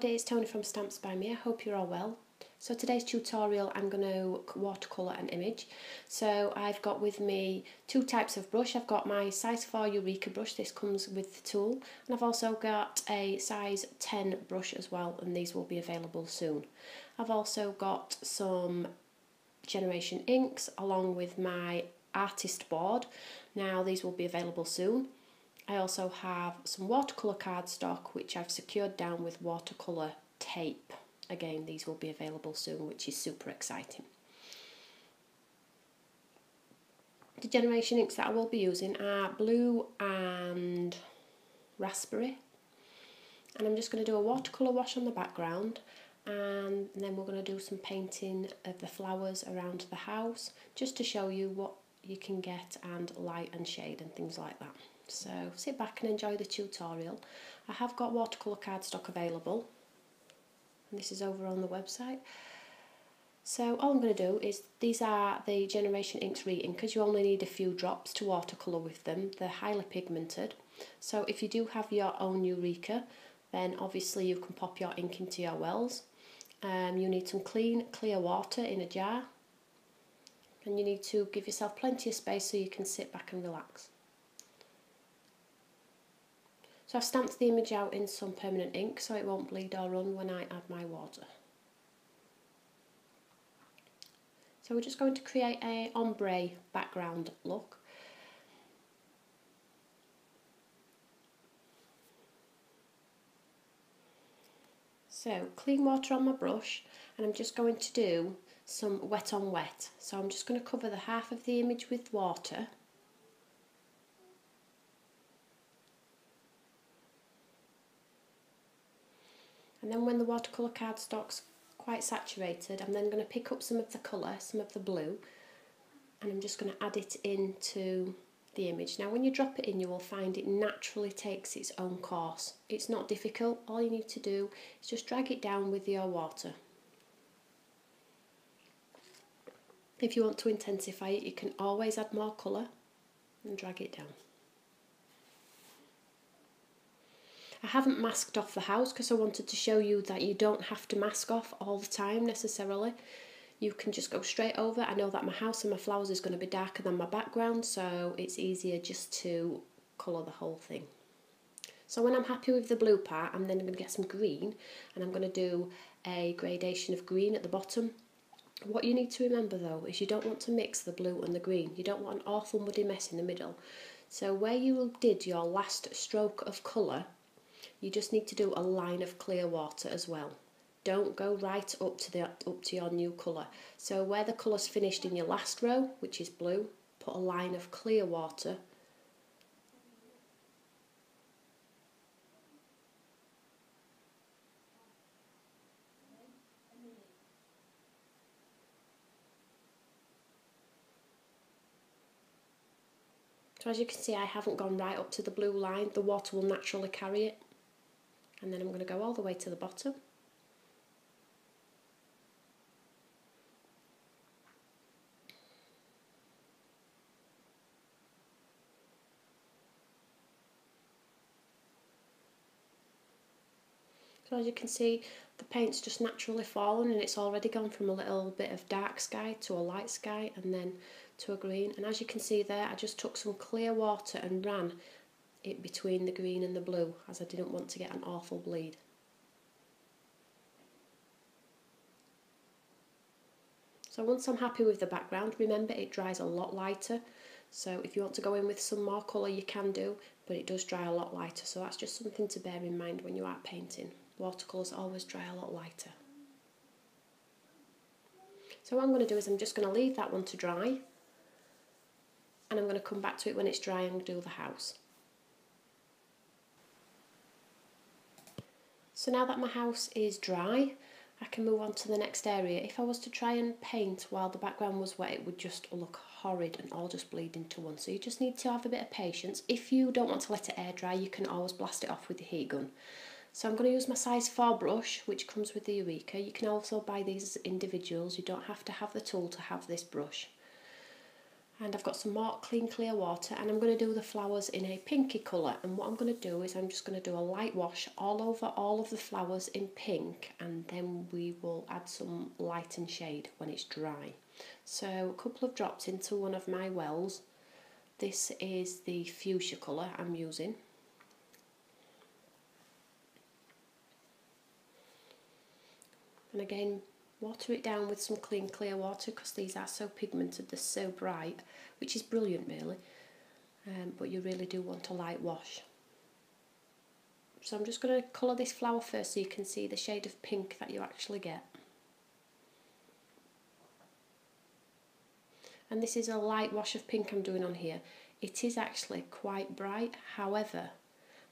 everybody, it's Toni from Stamps by Me. I hope you're all well. So today's tutorial I'm going to watercolour an image. So I've got with me two types of brush. I've got my size 4 Eureka brush, this comes with the tool, and I've also got a size 10 brush as well, and these will be available soon. I've also got some Generation Inx along with my artist board. Now these will be available soon. I also have some watercolour cardstock which I've secured down with watercolour tape. Again, these will be available soon, which is super exciting. The Generation Inks that I will be using are blue and raspberry. And I'm just going to do a watercolour wash on the background, and then we're going to do some painting of the flowers around the house, just to show you what you can get and light and shade and things like that. So sit back and enjoy the tutorial. I have got watercolour cardstock available, and this is over on the website. So all I'm going to do is, these are the Generation Inx reinkers. You only need a few drops to watercolour with them. They're highly pigmented. So if you do have your own Eureka, then obviously you can pop your ink into your wells. You need some clean, clear water in a jar. And you need to give yourself plenty of space so you can sit back and relax. So I've stamped the image out in some permanent ink so it won't bleed or run when I add my water. So we're just going to create a ombre background look. So clean water on my brush, and I'm just going to do some wet on wet. So I'm just going to cover the half of the image with water. And then when the watercolour cardstock's quite saturated, I'm then going to pick up some of the colour, some of the blue, and I'm just going to add it into the image. Now when you drop it in, you will find it naturally takes its own course. It's not difficult. All you need to do is just drag it down with your water. If you want to intensify it, you can always add more colour and drag it down. I haven't masked off the house because I wanted to show you that you don't have to mask off all the time necessarily. You can just go straight over. I know that my house and my flowers is going to be darker than my background, so it's easier just to colour the whole thing. So when I'm happy with the blue part, I'm then going to get some green, and I'm going to do a gradation of green at the bottom. What you need to remember though is you don't want to mix the blue and the green. You don't want an awful muddy mess in the middle. So where you did your last stroke of colour, you just need to do a line of clear water as well. Don't go right up to your new colour. So where the colour's finished in your last row, which is blue, put a line of clear water. So as you can see, I haven't gone right up to the blue line. The water will naturally carry it. And then I'm going to go all the way to the bottom. So as you can see, the paint's just naturally fallen, and it's already gone from a little bit of dark sky to a light sky and then to a green. And as you can see there, I just took some clear water and ran it between the green and the blue, as I didn't want to get an awful bleed. So once I'm happy with the background, remember it dries a lot lighter. So if you want to go in with some more colour you can do, but it does dry a lot lighter. So that's just something to bear in mind when you are painting. Watercolours always dry a lot lighter. So what I'm going to do is I'm just going to leave that one to dry, and I'm going to come back to it when it's dry and do the house. So now that my house is dry, I can move on to the next area. If I was to try and paint while the background was wet, it would just look horrid and all just bleed into one. So you just need to have a bit of patience. If you don't want to let it air dry, you can always blast it off with the heat gun. So I'm going to use my size 4 brush, which comes with the Eureka. You can also buy these as individuals. You don't have to have the tool to have this brush. And I've got some more clean clear water, and I'm going to do the flowers in a pinky colour. And what I'm going to do is I'm just going to do a light wash all over all of the flowers in pink, and then we will add some light and shade when it's dry. So a couple of drops into one of my wells. This is the fuchsia colour I'm using. And again, water it down with some clean clear water because these are so pigmented, they're so bright, which is brilliant really, but you really do want a light wash. So I'm just going to colour this flower first so you can see the shade of pink that you actually get. And this is a light wash of pink I'm doing on here. It is actually quite bright, however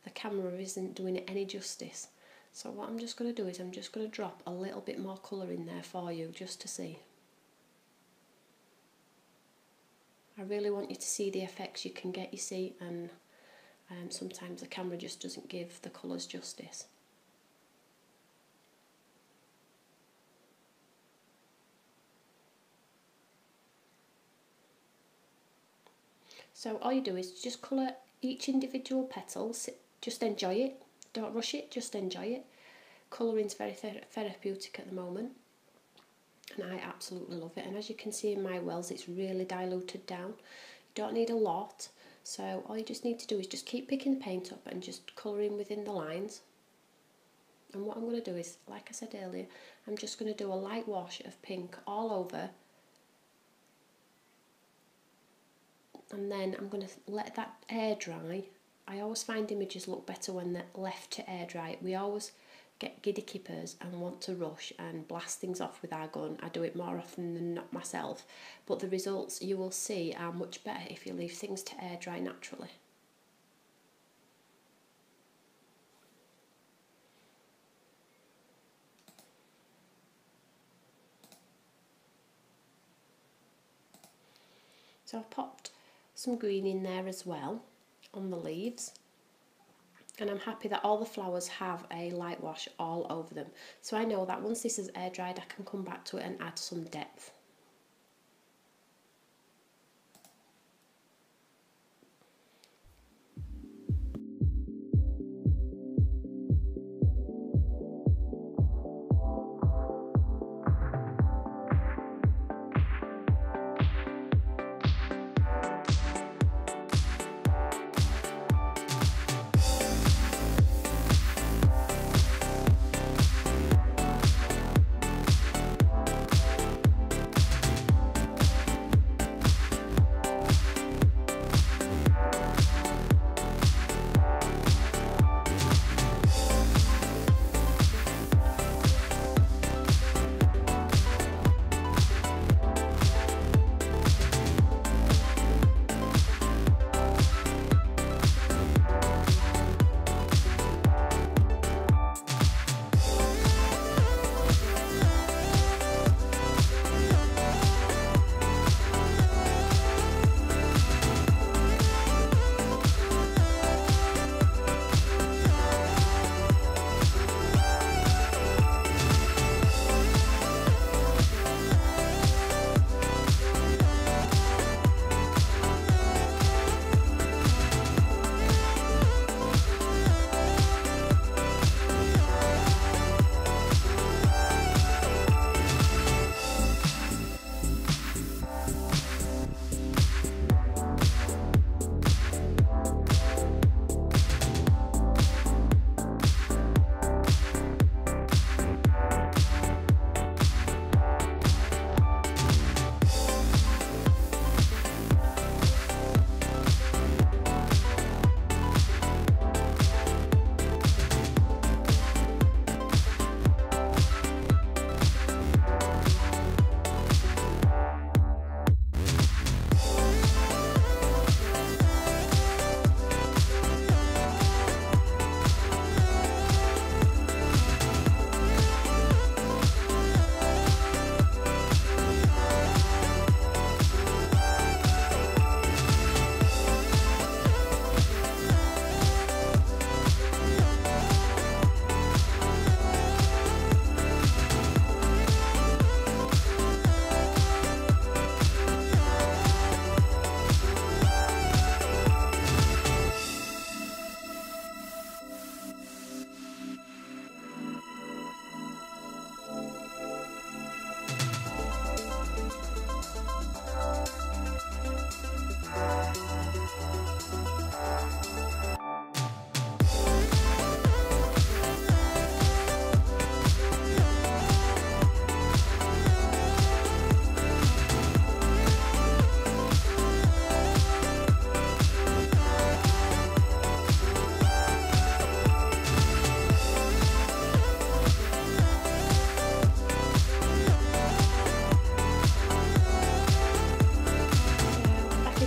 the camera isn't doing it any justice. So what I'm just going to do is I'm just going to drop a little bit more colour in there for you just to see. I really want you to see the effects you can get, you see, and sometimes the camera just doesn't give the colours justice. So all you do is just colour each individual petal, just enjoy it. Don't rush it, just enjoy it. Colouring's very therapeutic at the moment, and I absolutely love it. And as you can see in my wells, it's really diluted down. You don't need a lot, so all you just need to do is just keep picking the paint up and just colouring within the lines. And what I'm going to do is, like I said earlier, I'm just going to do a light wash of pink all over, and then I'm going to let that air dry. I always find images look better when they're left to air dry. We always get giddy kippers and want to rush and blast things off with our gun. I do it more often than not myself, but the results you will see are much better if you leave things to air dry naturally. So I've popped some green in there as well on the leaves, and I'm happy that all the flowers have a light wash all over them, so I know that once this is air dried I can come back to it and add some depth.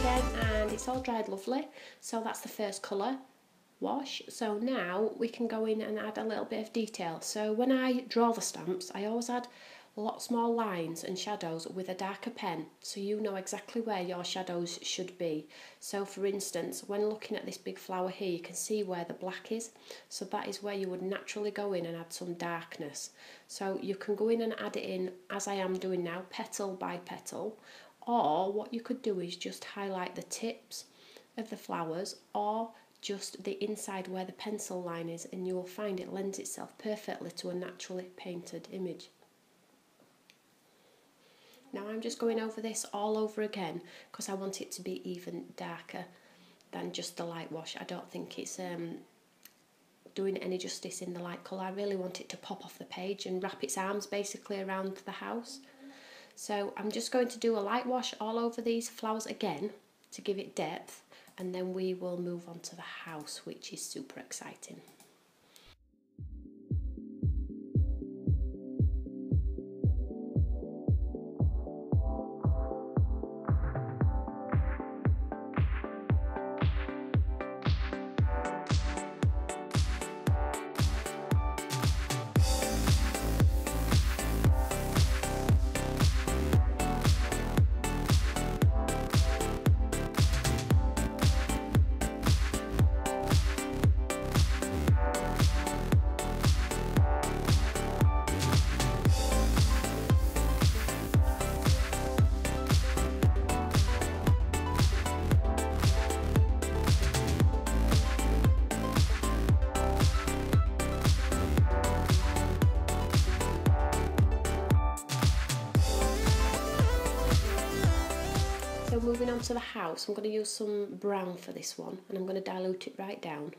again, and it's all dried lovely. So that's the first colour wash. So now we can go in and add a little bit of detail. So when I draw the stamps, I always add lots more lines and shadows with a darker pen, so you know exactly where your shadows should be. So for instance, when looking at this big flower here, you can see where the black is, so that is where you would naturally go in and add some darkness. So you can go in and add it in, as I am doing now, petal by petal, or what you could do is just highlight the tips of the flowers, or just the inside where the pencil line is, and you will find it lends itself perfectly to a naturally painted image. Now I'm just going over this all over again because I want it to be even darker than just the light wash. I don't think it's doing any justice in the light colour. I really want it to pop off the page and wrap its arms basically around the house. So I'm just going to do a light wash all over these flowers again to give it depth, and then we will move on to the house, which is super exciting. So moving on to the house, I'm going to use some brown for this one, and I'm going to dilute it right down.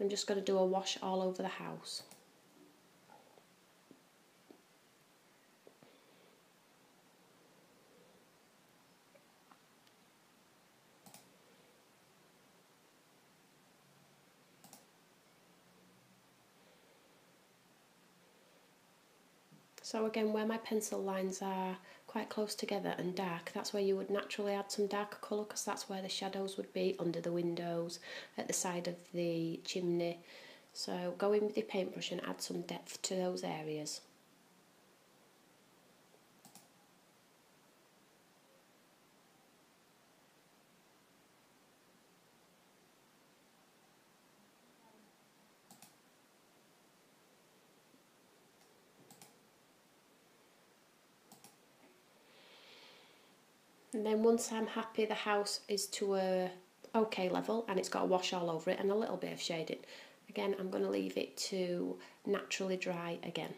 I'm just going to do a wash all over the house. So again, where my pencil lines are quite close together and dark, that's where you would naturally add some darker colour, because that's where the shadows would be, under the windows, at the side of the chimney. So go in with your paintbrush and add some depth to those areas. And then once I'm happy the house is to a okay level and it's got a wash all over it and a little bit of shading, again I'm going to leave it to naturally dry again.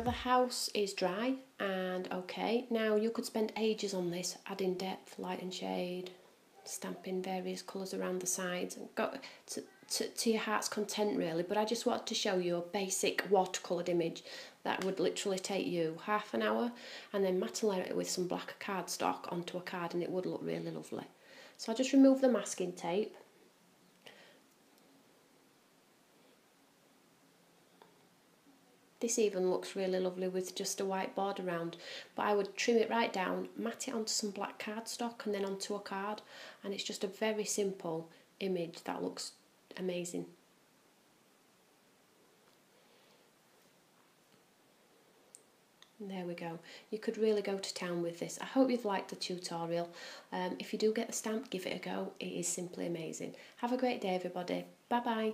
the house is dry and okay. Now you could spend ages on this, adding depth, light and shade, stamping various colours around the sides, and go to your heart's content really. But I just wanted to show you a basic watercoloured image that would literally take you half an hour, and then matte layer it with some black cardstock onto a card, and it would look really lovely. So I just remove the masking tape. This even looks really lovely with just a white border around, but I would trim it right down, matte it onto some black cardstock and then onto a card, and it's just a very simple image that looks amazing. And there we go. You could really go to town with this. I hope you've liked the tutorial. If you do get the stamp, give it a go. It is simply amazing. Have a great day, everybody. Bye bye.